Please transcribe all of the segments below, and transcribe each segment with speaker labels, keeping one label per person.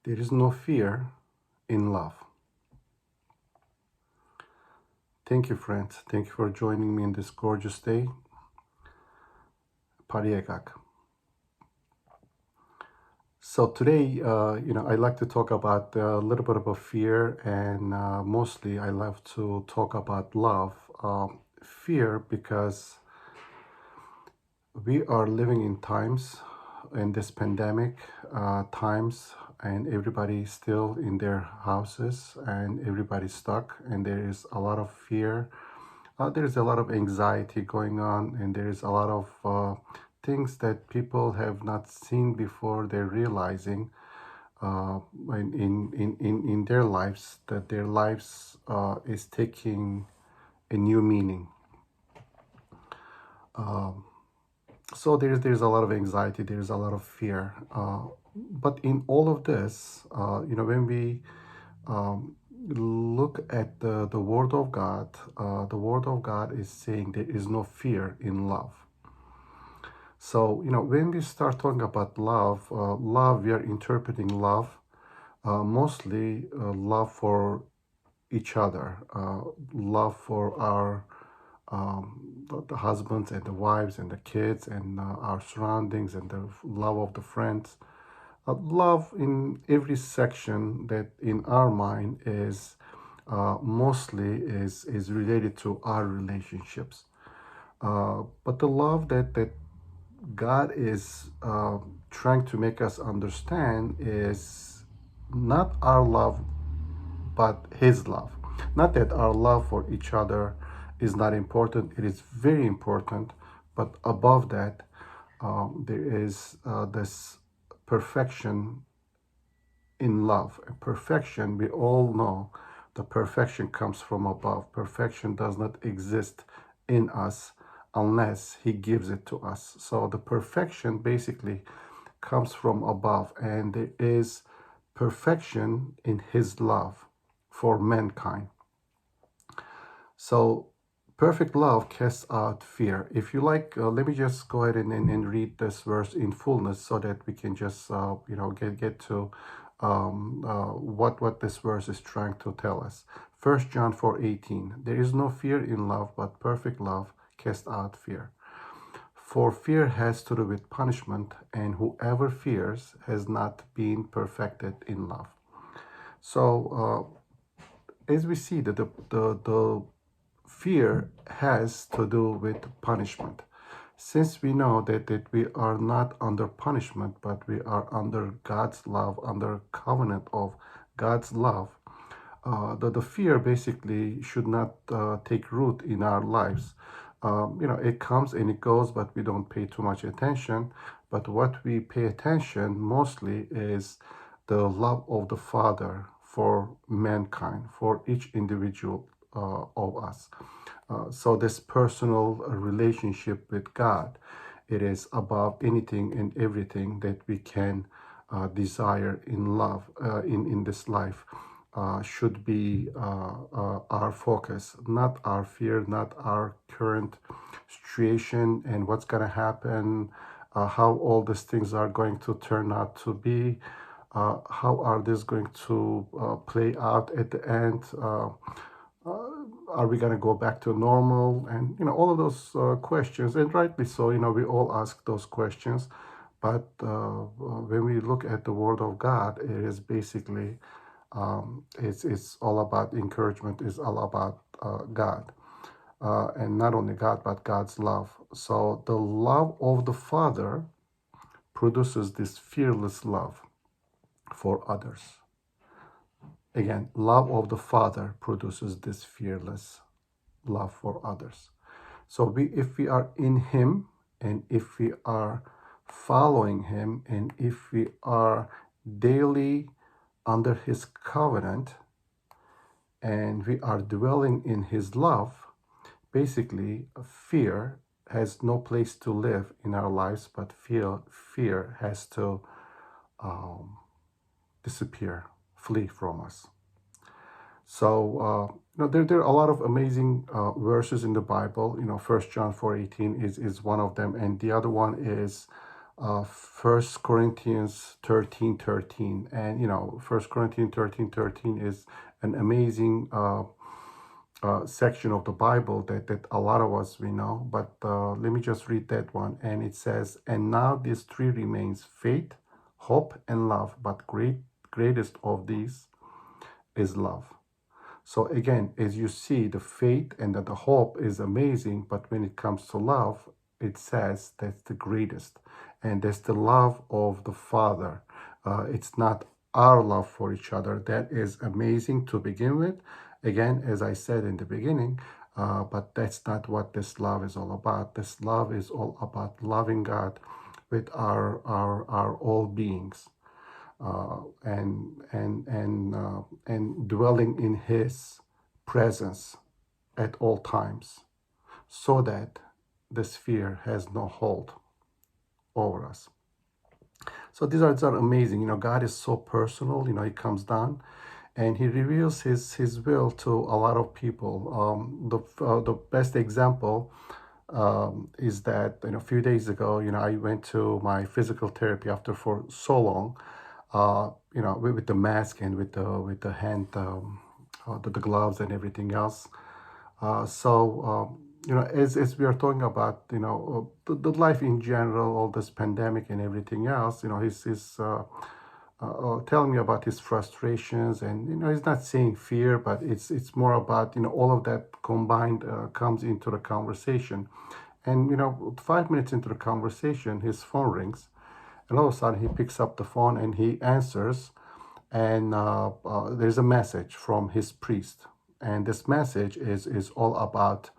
Speaker 1: There is no fear in love. Thank you, friends. Thank you for joining me in this gorgeous day. Pariekak. So today, I like to talk about a little bit about fear, and mostly I love to talk about love. Fear because we are living in times, in this pandemic times, and everybody's still in their houses, and everybody's stuck, and there is a lot of fear. There's a lot of anxiety going on, and there's a lot of things that people have not seen before. They're realizing in their lives that their lives is taking a new meaning. Um, so there's a lot of anxiety, there's a lot of fear. But in all of this, when we look at the Word of God, the Word of God is saying there is no fear in love. So, when we start talking about love, we are interpreting love, mostly love for each other, love for our the husbands and the wives and the kids and our surroundings and the love of the friends. Love in every section that in our mind is mostly is related to our relationships. But the love that God is trying to make us understand is not our love, but His love. Not that our love for each other is not important, it is very important, but above that, there is this perfection in love. And perfection, we all know the perfection comes from above. Perfection does not exist in us unless He gives it to us. So the perfection basically comes from above, and there is perfection in His love for mankind. So perfect love casts out fear. If you like, let me just go ahead and read this verse in fullness so that we can just get to what this verse is trying to tell us. 1 John 4:18. There is no fear in love, but perfect love casts out fear. For fear has to do with punishment, and whoever fears has not been perfected in love. So as we see that the fear has to do with punishment. Since we know that we are not under punishment, but we are under God's love, under covenant of God's love, the fear basically should not take root in our lives. It comes and it goes, but we don't pay too much attention. But what we pay attention mostly is the love of the Father for mankind, for each individual of us. So this personal relationship with God, it is above anything and everything that we can desire in love in this life. Should be our focus, not our fear, not our current situation and what's going to happen, how all these things are going to turn out to be, how are these going to play out at the end. Are we going to go back to normal? And all of those questions, and rightly so. We all ask those questions, but when we look at the Word of God, it is basically it's all about encouragement. It's all about God, and not only God, but God's love. So the love of the Father produces this fearless love for others. Again, love of the Father produces this fearless love for others. So if we are in Him, and if we are following Him, and if we are daily under His covenant, and we are dwelling in His love, basically fear has no place to live in our lives, but fear has to disappear, flee from us. So there are a lot of amazing verses in the Bible. 1 John 4:18 is one of them, and the other one is First Corinthians 13:13, and First Corinthians 13:13 is an amazing section of the Bible that a lot of us we know. But let me just read that one, and it says, "And now these three remains: faith, hope, and love. But greatest of these is love." So again, as you see, the faith and the hope is amazing, but when it comes to love, it says that's the greatest, and that's the love of the Father. It's not our love for each other. That is amazing to begin with. Again, as I said in the beginning, but that's not what this love is all about. This love is all about loving God with our all beings, and dwelling in His presence at all times, so that this fear has no hold over us. So these are amazing. God is so personal. He comes down and He reveals His will to a lot of people. The best example is that a few days ago, I went to my physical therapy after for so long, with the mask and with the hand, the gloves and everything else. As we are talking about, the life in general, all this pandemic and everything else, he's telling me about his frustrations, and he's not saying fear, but it's more about all of that combined comes into the conversation. And 5 minutes into the conversation, his phone rings, and all of a sudden he picks up the phone and he answers, and there's a message from his priest, and this message is all about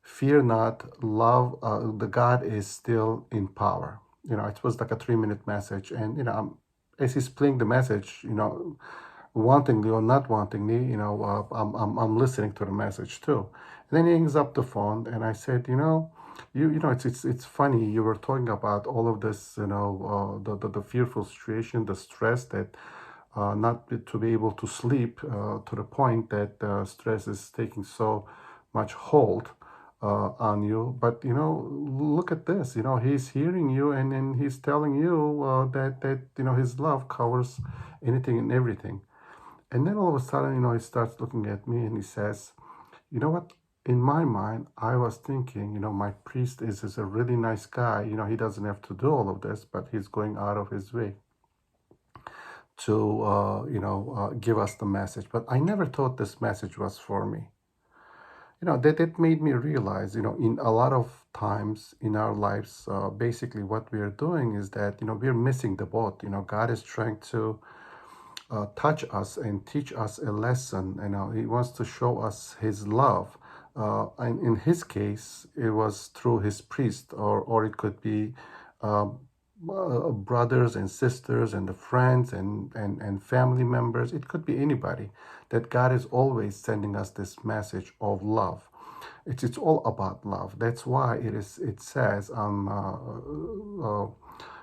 Speaker 1: fear not, love, the God is still in power. It was like a 3-minute message, and as he's playing the message, wantingly or not wantingly, I'm listening to the message too. And then he hangs up the phone, and I said, it's funny. You were talking about all of this, the fearful situation, the stress that not to be able to sleep, to the point that stress is taking so much hold on you. But look at this. He's hearing you, and he's telling you that his love covers anything and everything. And then all of a sudden, he starts looking at me and he says, "You know what? In my mind, I was thinking, my priest is a really nice guy. He doesn't have to do all of this, but he's going out of his way to, give us the message. But I never thought this message was for me." That made me realize, in a lot of times in our lives, basically what we are doing is that, we're missing the boat. God is trying to touch us and teach us a lesson. He wants to show us His love. And in His case, it was through His priest, or it could be brothers and sisters and the friends and family members. It could be anybody. That God is always sending us this message of love. It's all about love. That's why it says on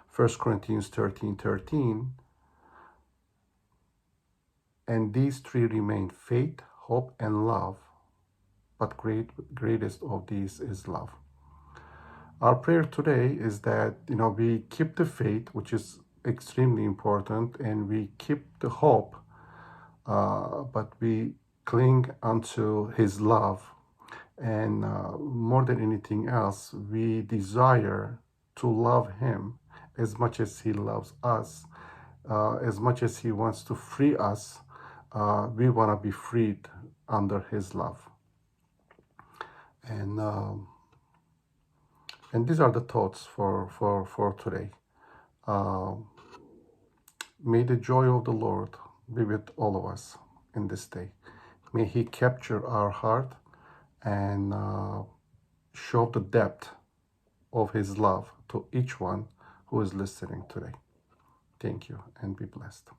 Speaker 1: 1 Corinthians 13:13, "And these three remain: faith, hope, and love. But greatest of these is love." Our prayer today is that we keep the faith, which is extremely important, and we keep the hope, but we cling unto His love, and more than anything else, we desire to love Him as much as He loves us, as much as He wants to free us. We want to be freed under His love. And these are the thoughts for today. May the joy of the Lord be with all of us in this day. May He capture our heart and show the depth of His love to each one who is listening today. Thank you, and be blessed.